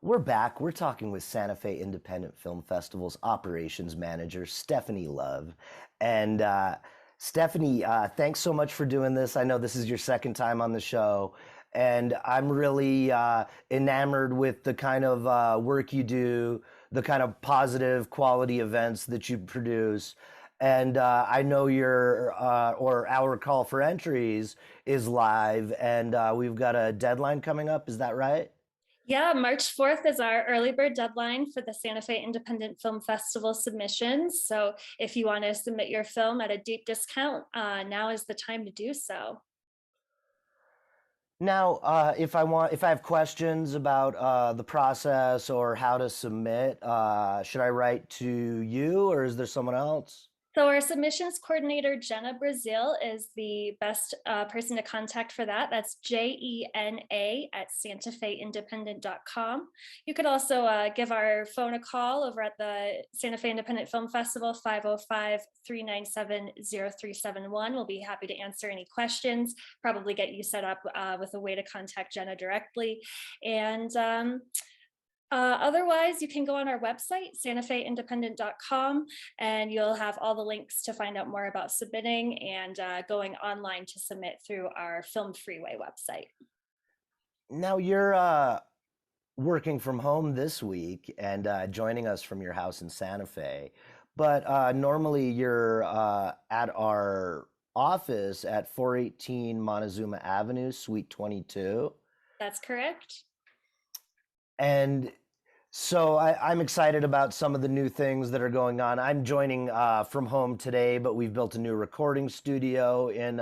We're back. We're talking with Santa Fe Independent Film Festival's operations manager, Stephanie Love. And Stephanie, thanks so much for doing this. I know this is your second time on the show, and I'm really enamored with the kind of work you do, the kind of positive quality events that you produce. And I know your or our call for entries is live, and we've got a deadline coming up. Is that right? Yeah, March 4th is our early bird deadline for the Santa Fe Independent Film Festival submissions. So if you want to submit your film at a deep discount, now is the time to do so. Now, if I have questions about the process or how to submit, should I write to you or is there someone else? So our submissions coordinator, Jenna Brazil, is the best person to contact for that. That's Jena at santafeindependent.com. You could also give our phone a call over at the Santa Fe Independent Film Festival, 505-397-0371. We'll be happy to answer any questions, probably get you set up with a way to contact Jenna directly. And otherwise, you can go on our website, santafeindependent.com, and you'll have all the links to find out more about submitting and going online to submit through our Film Freeway website. Now, you're working from home this week and joining us from your house in Santa Fe, but normally you're at our office at 418 Montezuma Avenue, Suite 22. That's correct. And so I'm excited about some of the new things that are going on. I'm joining from home today, but we've built a new recording studio in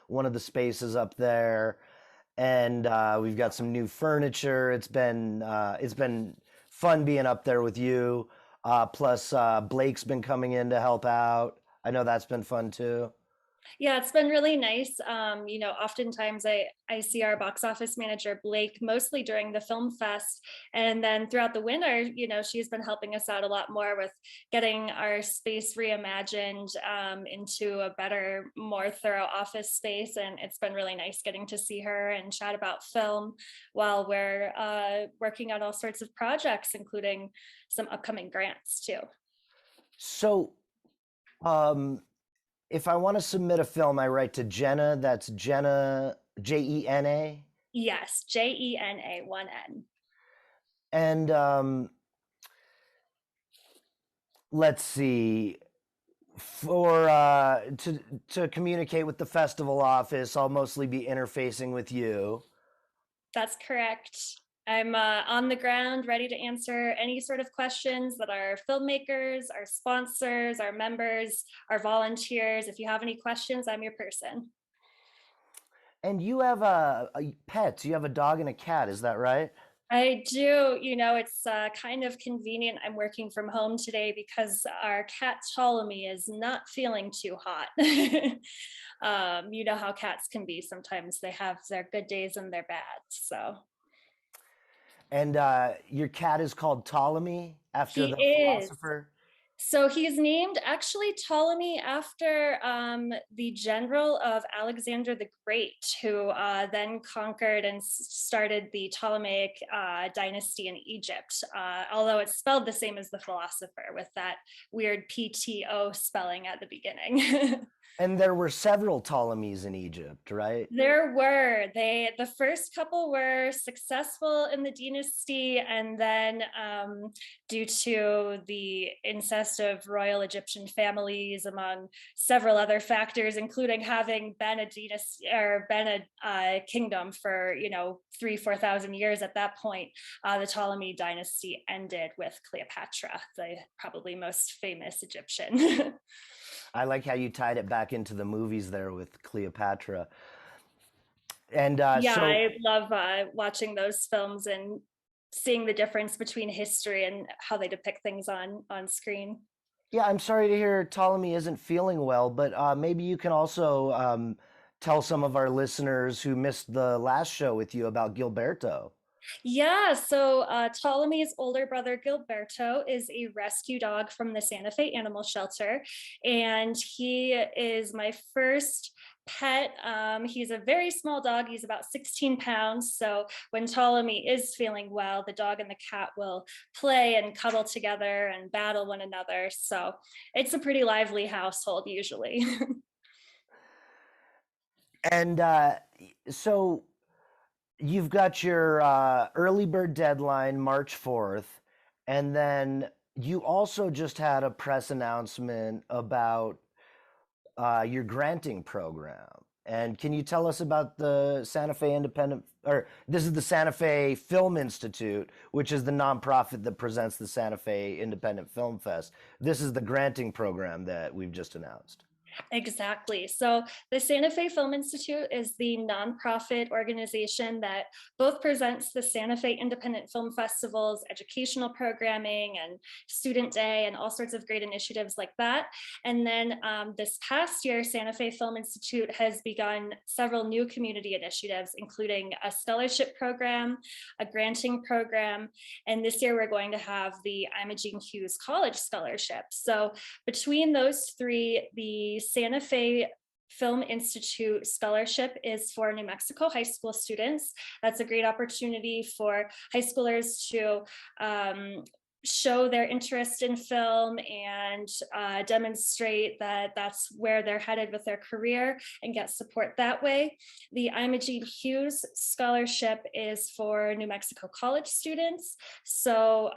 one of the spaces up there, and we've got some new furniture. It's been fun being up there with you. Plus, Blake's been coming in to help out. I know that's been fun too. Yeah, it's been really nice. Oftentimes I see our box office manager, Blake, mostly during the film fest. And then throughout the winter, she's been helping us out a lot more with getting our space reimagined into a better, more thorough office space. And it's been really nice getting to see her and chat about film while we're working on all sorts of projects, including some upcoming grants too. So, um, if I want to submit a film, I write to Jenna. That's Jenna, Jena. Yes, Jena, one N. And let's see. For to communicate with the festival office, I'll mostly be interfacing with you. That's correct. I'm on the ground, ready to answer any sort of questions that our filmmakers, our sponsors, our members, our volunteers. If you have any questions, I'm your person. And you have a pets. You have a dog and a cat. Is that right? I do. It's kind of convenient. I'm working from home today because our cat Ptolemy is not feeling too hot. You know how cats can be. Sometimes they have their good days and their bad. So And your cat is called Ptolemy after he the is. philosopher. So he's named actually Ptolemy after the general of Alexander the Great, who then conquered and started the Ptolemaic dynasty in Egypt, although it's spelled the same as the philosopher with that weird PTO spelling at the beginning. And there were several Ptolemies in Egypt, right? There were. The first couple were successful in the dynasty, and then due to the incest of royal Egyptian families, among several other factors, including having been a dynasty or been a kingdom for 3,000-4,000 years at that point, the Ptolemy dynasty ended with Cleopatra, the probably most famous Egyptian. I like how you tied it back into the movies there with Cleopatra. And Yeah, so, I love watching those films and seeing the difference between history and how they depict things on screen. yeah, I'm sorry to hear Ptolemy isn't feeling well, but maybe you can also tell some of our listeners who missed the last show with you about Gilberto. Yeah, so Ptolemy's older brother Gilberto is a rescue dog from the Santa Fe Animal Shelter, and he is my first pet. He's a very small dog. He's about 16 pounds. So when Ptolemy is feeling well, the dog and the cat will play and cuddle together and battle one another. So it's a pretty lively household usually. And so you've got your early bird deadline, March 4th, and then you also just had a press announcement about your granting program. And can you tell us about the Santa Fe Independent, or this is the Santa Fe Film Institute, which is the nonprofit that presents the Santa Fe Independent Film Fest. This is the granting program that we've just announced. Exactly. So the Santa Fe Film Institute is the nonprofit organization that both presents the Santa Fe Independent Film Festival's educational programming and Student Day and all sorts of great initiatives like that. And then this past year, Santa Fe Film Institute has begun several new community initiatives, including a scholarship program, a granting program, and this year we're going to have the Imogene Hughes College Scholarship. So between those three, the Santa Fe Film Institute scholarship is for New Mexico high school students. That's a great opportunity for high schoolers to show their interest in film and demonstrate that that's where they're headed with their career and get support that way. The Imogene Hughes Scholarship is for New Mexico college students. So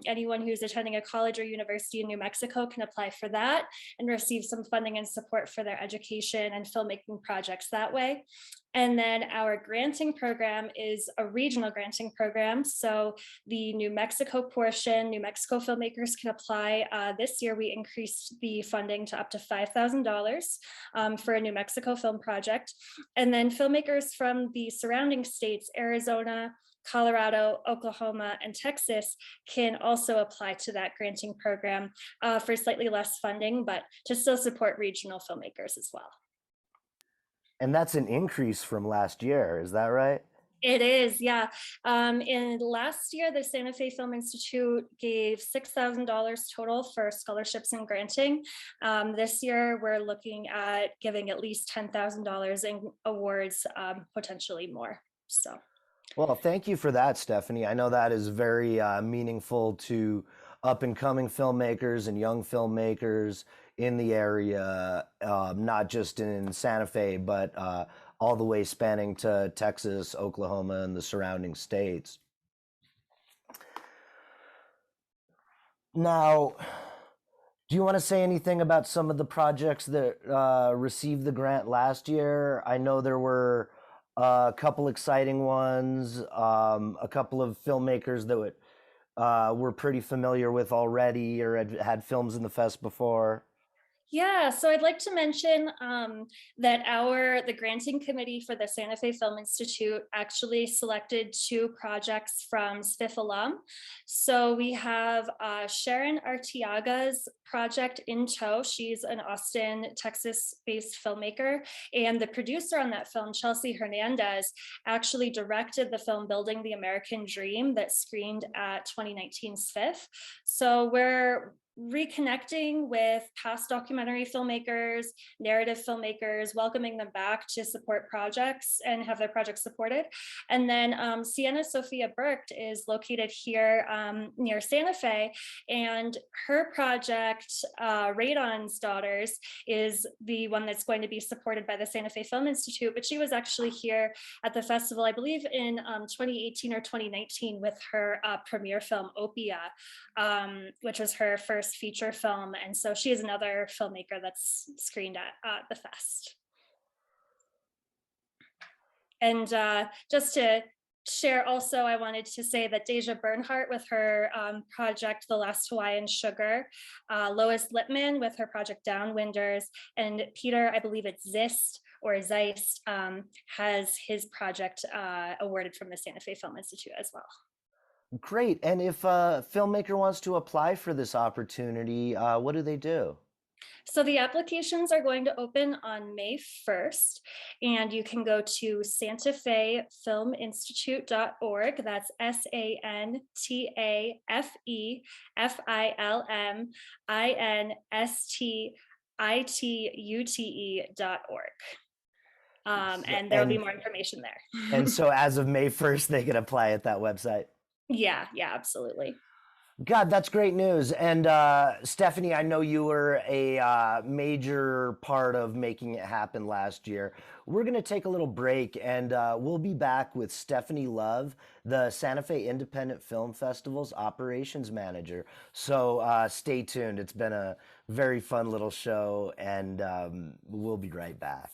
anyone who's attending a college or university in New Mexico can apply for that and receive some funding and support for their education and filmmaking projects that way. And then our granting program is a regional granting program. So the New Mexico portion, New Mexico filmmakers can apply. This year, we increased the funding to up to $5,000 for a New Mexico film project. And then filmmakers from the surrounding states, Arizona, Colorado, Oklahoma, and Texas can also apply to that granting program for slightly less funding, but to still support regional filmmakers as well. And that's an increase from last year, is that right? It is, yeah. In last year, the Santa Fe Film Institute gave $6,000 total for scholarships and granting. This year, we're looking at giving at least $10,000 in awards, potentially more. So. Well, thank you for that, Stephanie. I know that is very meaningful to up and coming filmmakers and young filmmakers in the area, not just in Santa Fe, but all the way spanning to Texas, Oklahoma, and the surrounding states. Now, do you want to say anything about some of the projects that received the grant last year? I know there were a couple exciting ones, a couple of filmmakers that we're pretty familiar with already or had films in the fest before. Yeah, so I'd like to mention that the granting committee for the Santa Fe Film Institute actually selected two projects from SFiFF alum. So we have Sharon Artiaga's project In Tow. She's an Austin, Texas-based filmmaker. And the producer on that film, Chelsea Hernandez, actually directed the film Building the American Dream that screened at 2019 SFiFF. So we're reconnecting with past documentary filmmakers, narrative filmmakers, welcoming them back to support projects and have their projects supported. And then Sienna Sophia Burkt is located here near Santa Fe, and her project, Radon's Daughters, is the one that's going to be supported by the Santa Fe Film Institute, but she was actually here at the festival, I believe in 2018 or 2019 with her premiere film, Opia, which was her first feature film. And so she is another filmmaker that's screened at the fest. And just to share also, I wanted to say that Deja Bernhardt with her project, The Last Hawaiian Sugar, Lois Lippman with her project Downwinders, and Peter, I believe it's Zist or Zeist, has his project awarded from the Santa Fe Film Institute as well. Great. And if a filmmaker wants to apply for this opportunity, what do they do? So the applications are going to open on May 1st, and you can go to santafefilminstitute.org. That's SANTAFEFILMINSTITUTE.org. And there will be And more information and there. so as of May 1st, they can apply at that website. Yeah, yeah, absolutely. God, that's great news. And Stephanie, I know you were a major part of making it happen last year. We're going to take a little break and we'll be back with Stephanie Love, the Santa Fe Independent Film Festival's operations manager. So stay tuned. It's been a very fun little show, and we'll be right back.